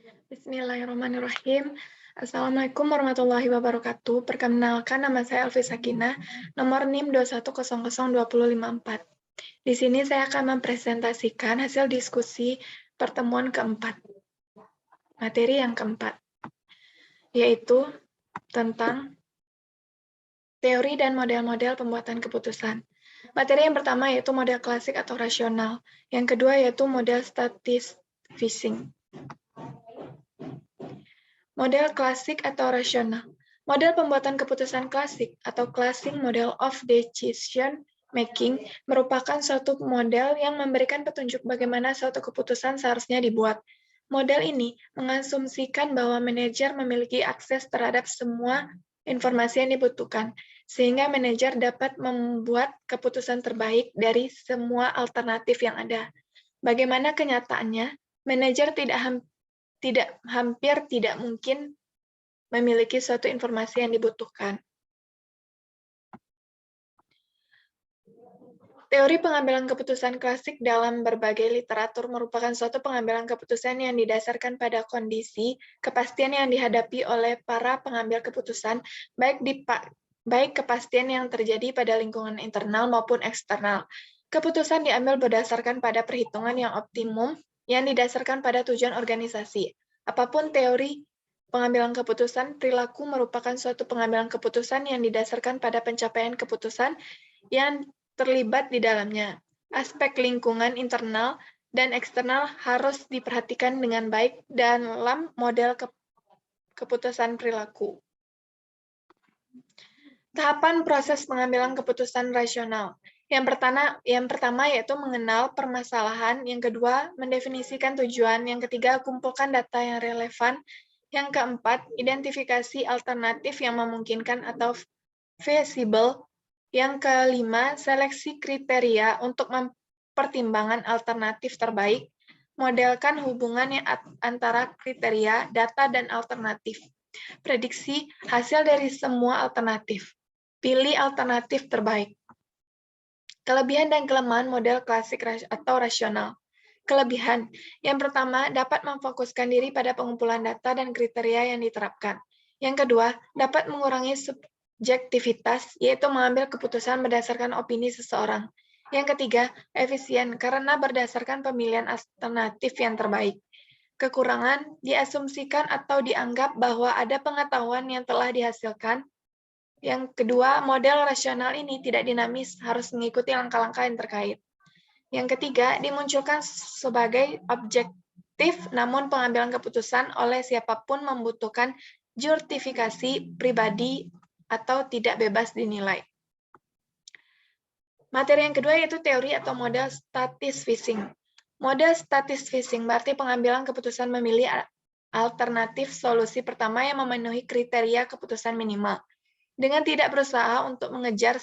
Bismillahirrahmanirrahim. Assalamualaikum warahmatullahi wabarakatuh. Perkenalkan, nama saya Elvi Sakinah, nomor NIM 2100254. Di sini saya akan mempresentasikan hasil diskusi pertemuan keempat. Materi yang keempat, yaitu tentang teori dan model-model pembuatan keputusan. Materi yang pertama yaitu model klasik atau rasional. Yang kedua yaitu model statis fishing. Model klasik atau rasional. Model pembuatan keputusan klasik atau classic model of decision making merupakan suatu model yang memberikan petunjuk bagaimana suatu keputusan seharusnya dibuat. Model ini mengasumsikan bahwa manajer memiliki akses terhadap semua informasi yang dibutuhkan, sehingga manajer dapat membuat keputusan terbaik dari semua alternatif yang ada. Bagaimana kenyataannya, manajer hampir tidak mungkin memiliki suatu informasi yang dibutuhkan. Teori pengambilan keputusan klasik dalam berbagai literatur merupakan suatu pengambilan keputusan yang didasarkan pada kondisi kepastian yang dihadapi oleh para pengambil keputusan, baik kepastian yang terjadi pada lingkungan internal maupun eksternal. Keputusan diambil berdasarkan pada perhitungan yang optimum yang didasarkan pada tujuan organisasi. Apapun teori pengambilan keputusan, perilaku merupakan suatu pengambilan keputusan yang didasarkan pada pencapaian keputusan yang terlibat di dalamnya. Aspek lingkungan internal dan eksternal harus diperhatikan dengan baik dalam model keputusan perilaku. Tahapan proses pengambilan keputusan rasional. Yang pertama yaitu mengenal permasalahan, yang kedua mendefinisikan tujuan, yang ketiga kumpulkan data yang relevan, yang keempat identifikasi alternatif yang memungkinkan atau feasible, yang kelima seleksi kriteria untuk mempertimbangkan alternatif terbaik, modelkan hubungan antara kriteria, data, dan alternatif. Prediksi hasil dari semua alternatif. Pilih alternatif terbaik. Kelebihan dan kelemahan model klasik atau rasional. Kelebihan. Yang pertama, dapat memfokuskan diri pada pengumpulan data dan kriteria yang diterapkan. Yang kedua, dapat mengurangi subjektivitas, yaitu mengambil keputusan berdasarkan opini seseorang. Yang ketiga, efisien, karena berdasarkan pemilihan alternatif yang terbaik. Kekurangan, diasumsikan atau dianggap bahwa ada pengetahuan yang telah dihasilkan. Yang kedua, model rasional ini tidak dinamis, harus mengikuti langkah-langkah yang terkait. Yang ketiga, dimunculkan sebagai objektif, namun pengambilan keputusan oleh siapapun membutuhkan justifikasi pribadi atau tidak bebas dinilai. Materi yang kedua yaitu teori atau model statis fishing. Model statis fishing berarti pengambilan keputusan memilih alternatif solusi pertama yang memenuhi kriteria keputusan minimal. Dengan tidak berusaha untuk mengejar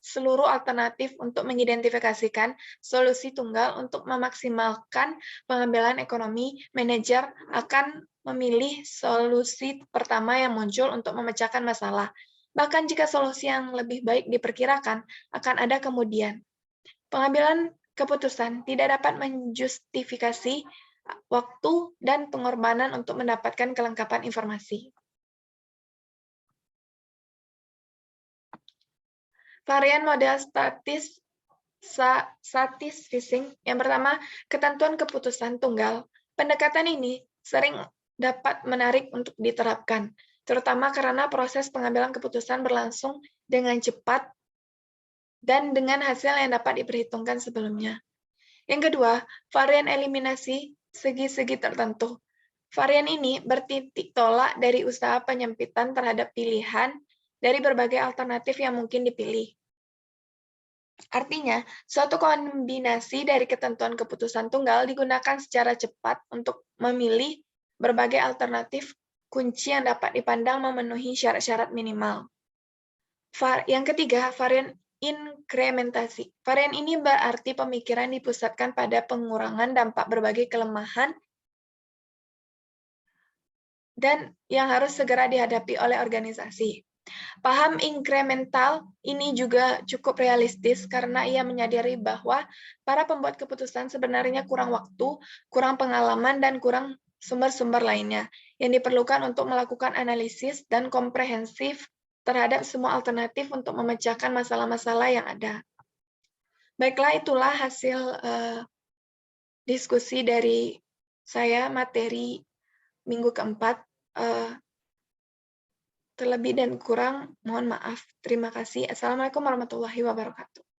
seluruh alternatif untuk mengidentifikasikan solusi tunggal untuk memaksimalkan pengambilan ekonomi, manajer akan memilih solusi pertama yang muncul untuk memecahkan masalah. Bahkan jika solusi yang lebih baik diperkirakan, akan ada kemudian. Pengambilan keputusan tidak dapat menjustifikasi waktu dan pengorbanan untuk mendapatkan kelengkapan informasi. Varian model statis fishing. Yang pertama, ketentuan keputusan tunggal. Pendekatan ini sering dapat menarik untuk diterapkan, terutama karena proses pengambilan keputusan berlangsung dengan cepat dan dengan hasil yang dapat diperhitungkan sebelumnya. Yang kedua, varian eliminasi segi-segi tertentu. Varian ini bertitik tolak dari usaha penyempitan terhadap pilihan dari berbagai alternatif yang mungkin dipilih. Artinya, suatu kombinasi dari ketentuan keputusan tunggal digunakan secara cepat untuk memilih berbagai alternatif kunci yang dapat dipandang memenuhi syarat-syarat minimal. Yang ketiga, varian inkrementasi. Varian ini berarti pemikiran dipusatkan pada pengurangan dampak berbagai kelemahan dan yang harus segera dihadapi oleh organisasi. Paham inkremental ini juga cukup realistis karena ia menyadari bahwa para pembuat keputusan sebenarnya kurang waktu, kurang pengalaman, dan kurang sumber-sumber lainnya yang diperlukan untuk melakukan analisis dan komprehensif terhadap semua alternatif untuk memecahkan masalah-masalah yang ada. Baiklah, itulah hasil diskusi dari saya materi minggu keempat. Terlebih dan kurang, mohon maaf. Terima kasih. Assalamualaikum warahmatullahi wabarakatuh.